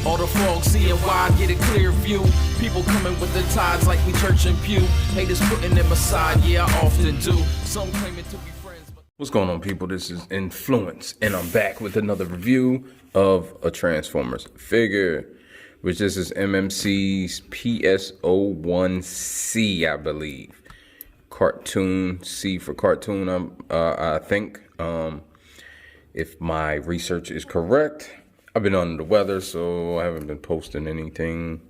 All the frogs seeing wide, get a clear view. People coming with the tides like we church and pew. Haters putting them aside, yeah, I often do. Some claiming to be friends. What's going on, people? This is Inflewence, and I'm back with another review of a Transformers figure, which this is MMC's PS-01C, I believe. Cartoon, C for cartoon, I think. If my research is correct. I've been under the weather, so I haven't been posting anything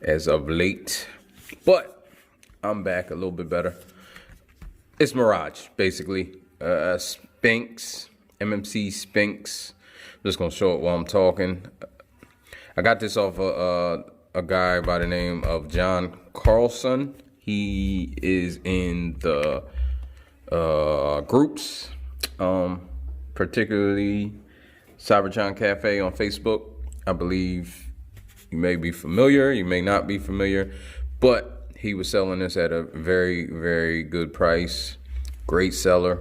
as of late. But I'm back a little bit better. It's Mirage, basically. Sphinx, MMC Sphinx. I'm just gonna show it while I'm talking. I got this off a guy by the name of John Carlson. He is in the groups, particularly Cybertron Cafe on Facebook. I believe you may be familiar, you may not be familiar, but he was selling this at a very, very good price. Great seller.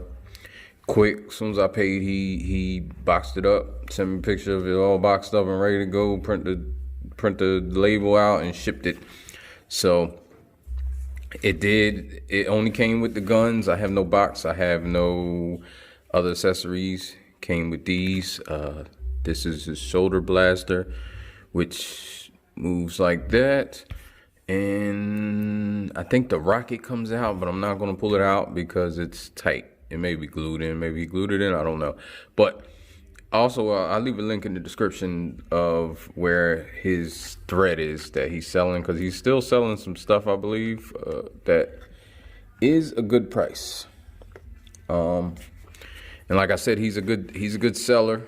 Quick, as soon as I paid, he boxed it up, sent me a picture of it all boxed up and ready to go, print the label out and shipped it. So it only came with the guns. I have no box, I have no other accessories. Came with these. This is his shoulder blaster, which moves like that. And I think the rocket comes out, but I'm not going to pull it out because it's tight. It may be glued in, maybe he glued it in, I don't know. But also, I'll leave a link in the description of where his thread is that he's selling, because he's still selling some stuff, I believe, that is a good price. And like I said, he's a good seller.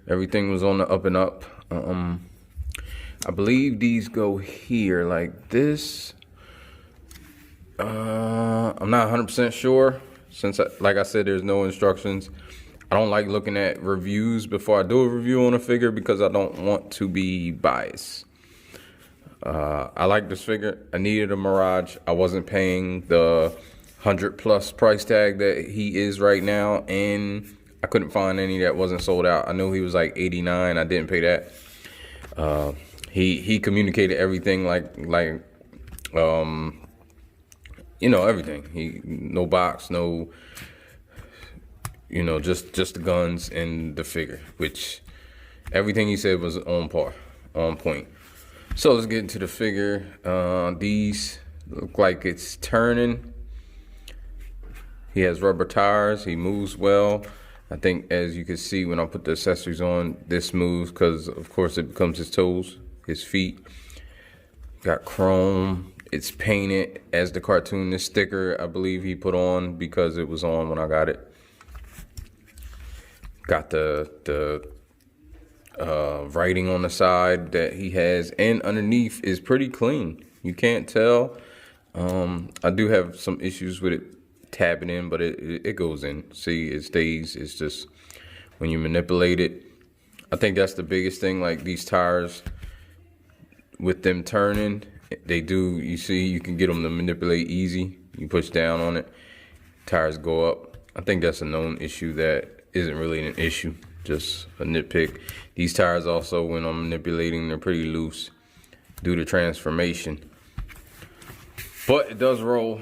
Everything was on the up and up. I believe these go here like this. I'm not 100% sure, since like I said, there's no instructions. I don't like looking at reviews before I do a review on a figure because I don't want to be biased. I like this figure. I needed a Mirage. I wasn't paying the 100+ price tag that he is right now, and I couldn't find any that wasn't sold out. I knew he was like 89. I didn't pay that. He communicated everything like you know, everything. No box, no, you know, just the guns and the figure, which everything he said was on point. So let's get into the figure. These look like it's turning. He has rubber tires. He moves well. I think, as you can see when I put the accessories on, this moves because, of course, it becomes his toes, his feet. Got chrome. It's painted as the cartoon. This sticker, I believe he put on because it was on when I got it. Got the writing on the side that he has, and underneath is pretty clean. You can't tell. I do have some issues with it tapping in, but it goes in. See, it stays. It's just when you manipulate it. I think that's the biggest thing. Like these tires, with them turning, they do. You see, you can get them to manipulate easy. You push down on it, tires go up. I think that's a known issue that isn't really an issue, just a nitpick. These tires also, when I'm manipulating, they're pretty loose due to transformation. But it does roll.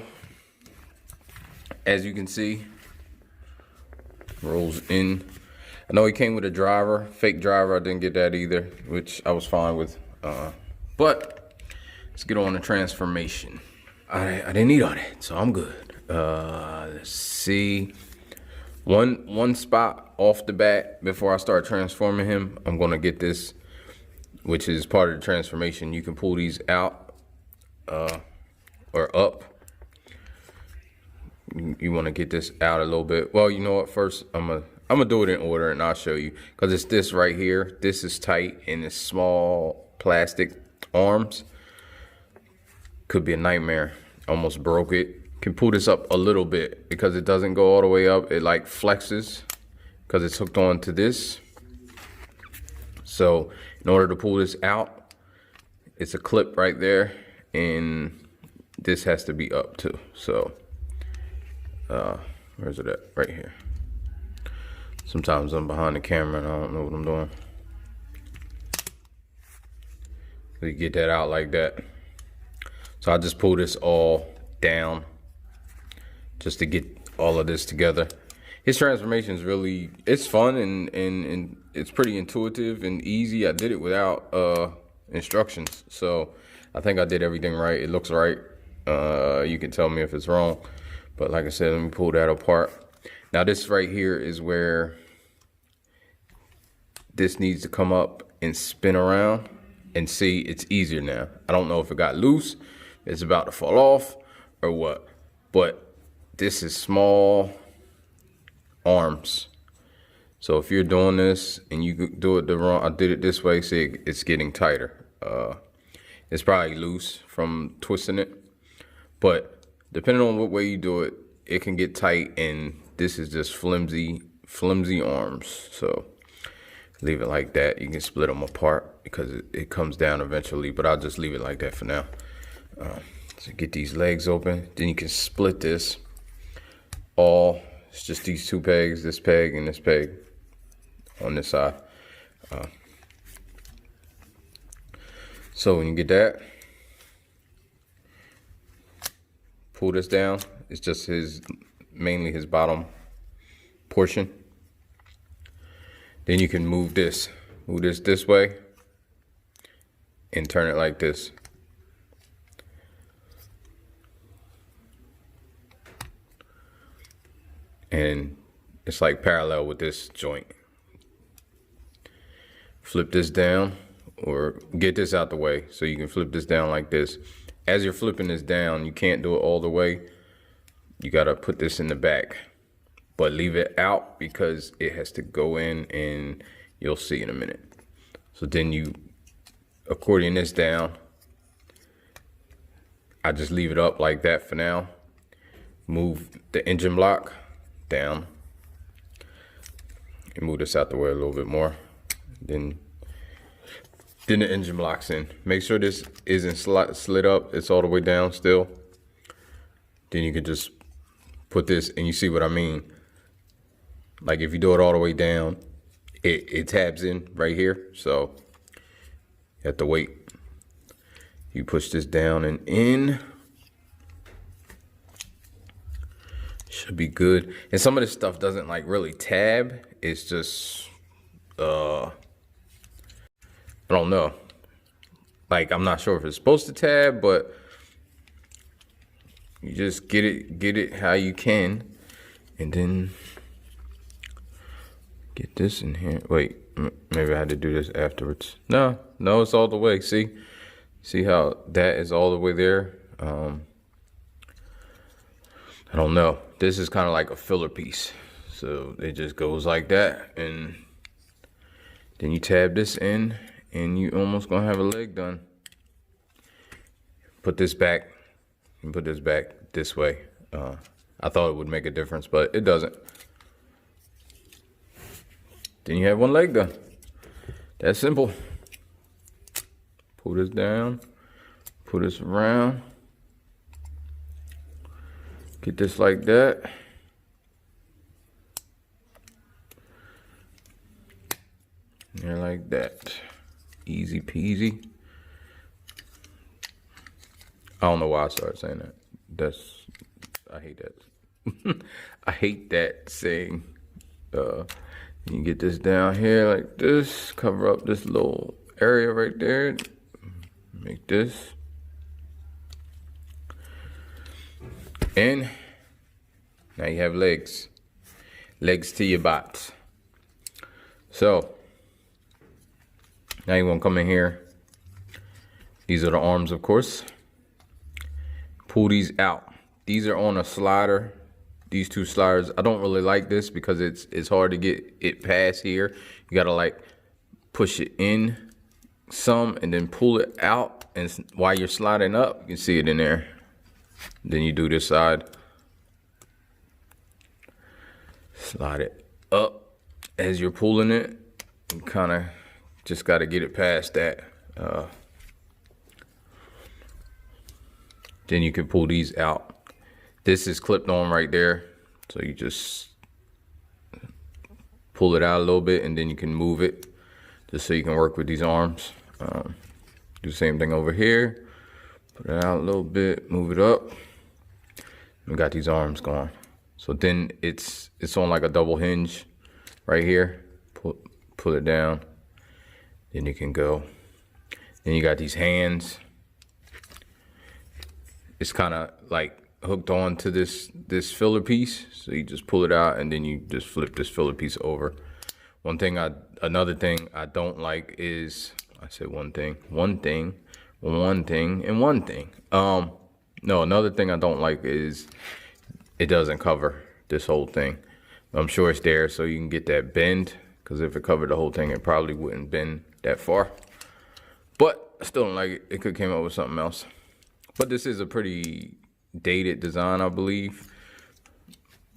As you can see, rolls in. I know he came with a driver, fake driver. I didn't get that either, which I was fine with. But let's get on the transformation. I didn't need all that, so I'm good. Let's see. One spot off the bat before I start transforming him, I'm gonna get this, which is part of the transformation. You can pull these out or up. You want to get this out a little bit. Well, you know what? First, I'm gonna do it in order, and I'll show you, because it's this right here. This is tight, and it's small plastic arms. Could be a nightmare. Almost broke it. Can pull this up a little bit because it doesn't go all the way up. It like flexes because it's hooked on to this. So in order to pull this out, it's a clip right there, and this has to be up too. So where's it at? Right here. Sometimes I'm behind the camera and I don't know what I'm doing. So you get that out like that. So I just pull this all down just to get all of this together. His transformation is really, it's fun and it's pretty intuitive and easy. I did it without instructions, so I think I did everything right. It looks right. You can tell me if it's wrong, but like I said, let me pull that apart. Now this right here is where this needs to come up and spin around, and see, it's easier now. I don't know if it got loose, it's about to fall off or what, but this is small arms. So if you're doing this and you do it the wrong, I did it this way, see it's getting tighter. It's probably loose from twisting it, but depending on what way you do it, it can get tight, and this is just flimsy arms. So leave it like that. You can split them apart because it comes down eventually, but I'll just leave it like that for now. So get these legs open, then you can split this all. It's just these two pegs, this peg and this peg on this side. So when you get that, pull this down. It's just mainly his bottom portion. Then you can move this this way and turn it like this. And it's like parallel with this joint. Flip this down, or get this out the way so you can flip this down like this. As you're flipping this down, you can't do it all the way. You gotta put this in the back, but leave it out because it has to go in, and you'll see in a minute. So then you accordion this down. I just leave it up like that for now. Move the engine block down and move this out the way a little bit more. Then the engine block's in. Make sure this isn't slid up, it's all the way down still. Then you can just put this, and you see what I mean. Like if you do it all the way down, it tabs in right here, so you have to wait. You push this down and in. Should be good. And some of this stuff doesn't like really tab. It's just, I don't know. Like I'm not sure if it's supposed to tab, but you just get it how you can, and then get this in here. Wait, maybe I had to do this afterwards. No, it's all the way. See how that is all the way there? I don't know. This is kind of like a filler piece. So it just goes like that, and then you tab this in, and you almost gonna have a leg done. Put this back, and put this back this way. I thought it would make a difference, but it doesn't. Then you have one leg done. That's simple. Pull this down, pull this around. Get this like that. Yeah, like that. Easy peasy. I don't know why I started saying that. I hate that. I hate that saying. You get this down here like this. Cover up this little area right there. Make this. And now you have legs to your bots. So now you want to come in here. These are the arms, of course. Pull these out. These are on a slider. These two sliders. I don't really like this because it's hard to get it past here. You gotta like push it in some and then pull it out. And while you're sliding up, you can see it in there. Then you do this side. Slide it up as you're pulling it. You kind of just got to get it past that. Then you can pull these out. This is clipped on right there. So you just pull it out a little bit, and then you can move it just so you can work with these arms. Do the same thing over here. Put it out a little bit, move it up. We got these arms going. So then it's on like a double hinge right here. Pull it down. Then you can go. Then you got these hands. It's kind of like hooked on to this filler piece. So you just pull it out and then you just flip this filler piece over. Another thing I don't like is, I said one thing. No, another thing I don't like is it doesn't cover this whole thing. I'm sure it's there so you can get that bend, because if it covered the whole thing, it probably wouldn't bend that far. But I still don't like it. It could came up with something else. But this is a pretty dated design, I believe.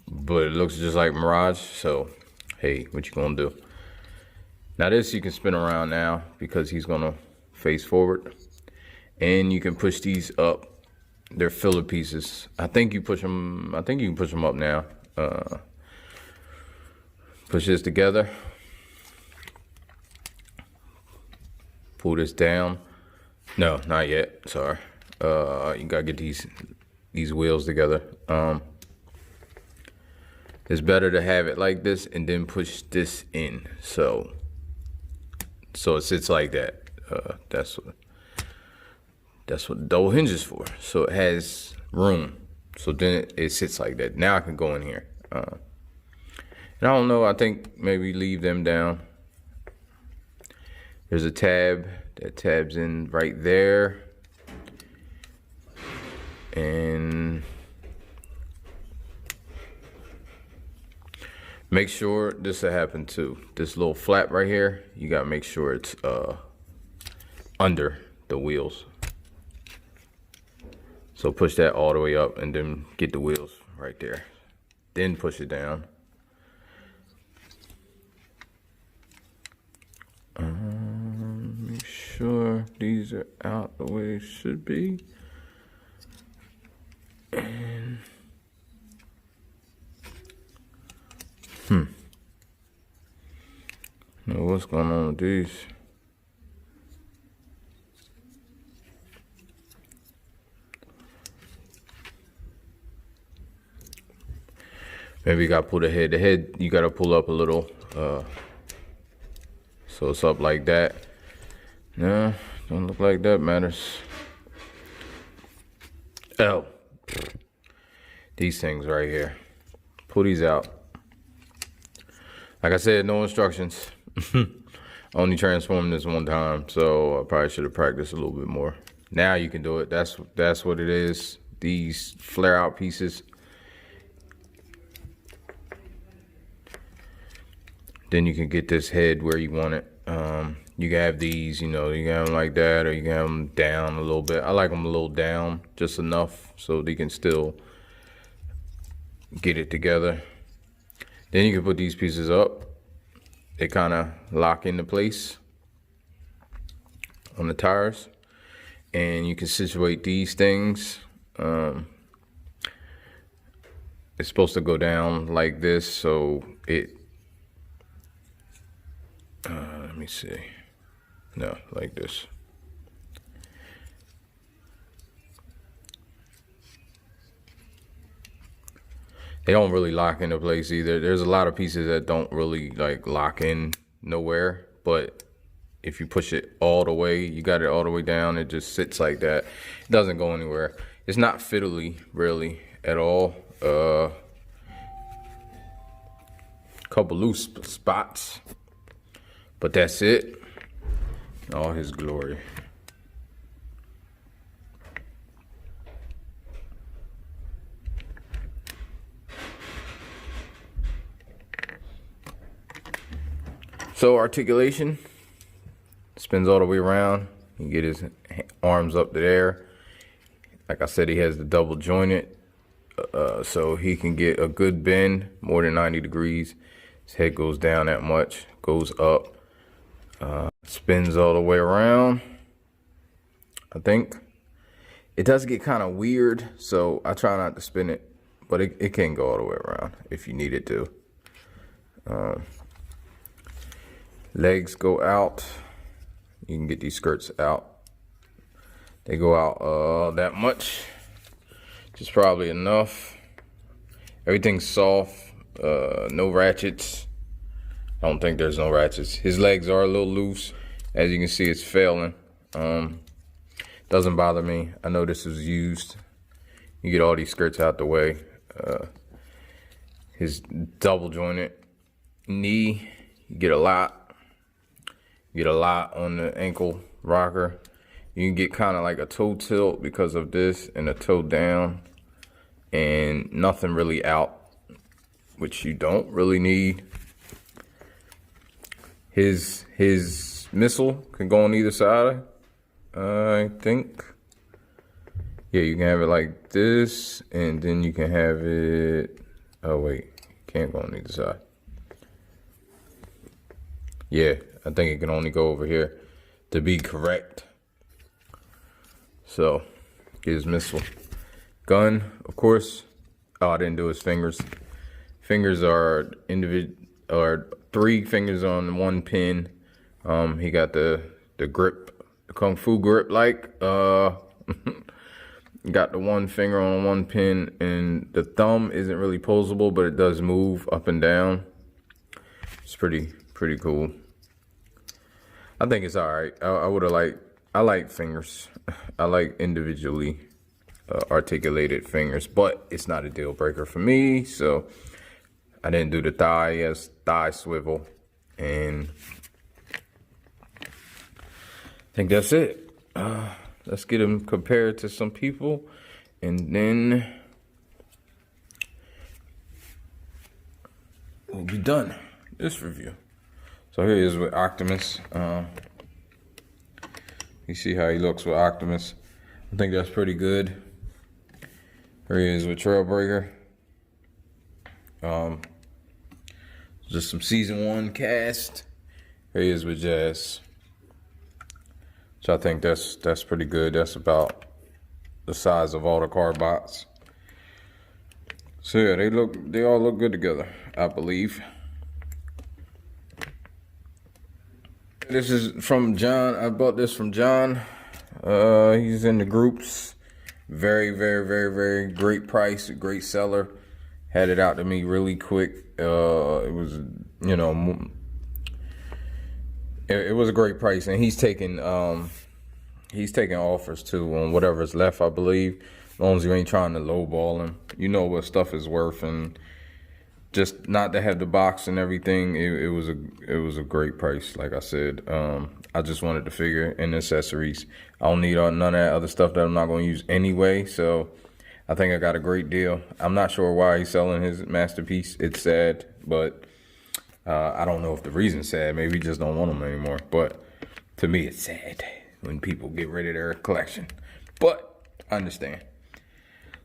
But it looks just like Mirage, so hey, what you gonna do? Now this you can spin around now because he's gonna face forward. And you can push these up. They're filler pieces. I think you push them, I think you can push them up now. Push this together. Pull this down. No, not yet, sorry. You gotta get these wheels together. It's better to have it like this and then push this in. So it sits like that. That's what the double hinge is for. So it has room. So then it sits like that. Now I can go in here. And I don't know, I think maybe leave them down. There's a tab. That tab's in right there. And make sure this will happen too. This little flap right here, you gotta make sure it's under the wheels. So push that all the way up and then get the wheels right there. Then push it down. Make sure these are out the way they should be. And know what's going on with these. Maybe you gotta pull the head. The head you gotta pull up a little, so it's up like that. No, don't look like that matters. Oh, these things right here. Pull these out. Like I said, no instructions. Only transformed this one time, so I probably should have practiced a little bit more. Now you can do it. That's what it is. These flare out pieces. Then you can get this head where you want it. You can have these, you know, you can have them like that, or you can have them down a little bit. I like them a little down, just enough so they can still get it together. Then you can put these pieces up. They kind of lock into place on the tires. And you can situate these things. It's supposed to go down like this, so it, let me see. No, like this. They don't really lock into place either. There's a lot of pieces that don't really like lock in nowhere, but if you push it all the way, you got it all the way down, it just sits like that. It doesn't go anywhere. It's not fiddly really at all. Couple loose spots, but that's it. All his glory. So articulation, spins all the way around. You get his arms up to there. Like I said, he has the double jointed, so he can get a good bend, more than 90 degrees. His head goes down that much, goes up, spins all the way around. I think it does get kind of weird, so I try not to spin it, but it can go all the way around if you need it to. Legs go out. You can get these skirts out They go out that much, which is probably enough. Everything's soft, no ratchets. I don't think there's no ratchets. His legs are a little loose. As you can see, it's failing. Doesn't bother me. I know this was used. You get all these skirts out the way. His double jointed knee, you get a lot. You get a lot on the ankle rocker. You can get kind of like a toe tilt because of this and a toe down and nothing really out, which you don't really need. His missile can go on either side, I think. Yeah, you can have it like this, and then you can have it, oh wait, can't go on either side. Yeah, I think it can only go over here to be correct. So, his missile. Gun, of course. Oh, I didn't do his fingers. Fingers are three fingers on one pin. He got the grip, the Kung Fu grip like. Got the one finger on one pin, and the thumb isn't really posable, but it does move up and down. It's pretty cool. I think it's all right. I like fingers. I like individually articulated fingers, but it's not a deal breaker for me. So I didn't do the thigh. Yes, thigh swivel, and I think that's it. Let's get him compared to some people, and then we'll be done this review. So here he is with Optimus. You see how he looks with Optimus. I think that's pretty good. Here he is with Trailbreaker. Just some season 1 cast. Here he is with Jazz. So I think that's pretty good. That's about the size of all the car bots. So yeah, they all look good together, I believe. This is from John. I bought this from John. He's in the groups. Very great price, great seller. Had it out to me really quick. It was, you know, it was a great price, and he's taking offers too on whatever's left, I believe. As long as you ain't trying to lowball him, you know what stuff is worth, and just not to have the box and everything. It was a great price, like I said. I just wanted the figure and accessories. I don't need none of that other stuff that I'm not going to use anyway. So I think I got a great deal. I'm not sure why he's selling his Masterpiece. It's sad, but I don't know if the reason's sad. Maybe he just don't want them anymore. But to me, it's sad when people get rid of their collection. But I understand.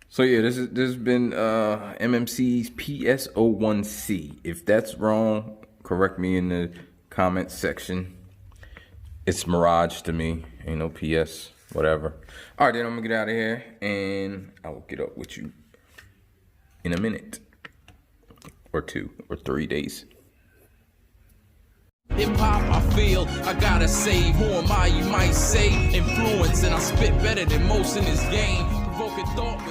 So yeah, this has been MMC's PS01C. If that's wrong, correct me in the comments section. It's Mirage to me. Ain't no PS, whatever. All right, then I'm gonna get out of here, and I will get up with you in a minute, or 2 or 3 days. Hip hop, I feel I gotta say, who am I? You might say influence, and I spit better than most in this game. Provoking thought.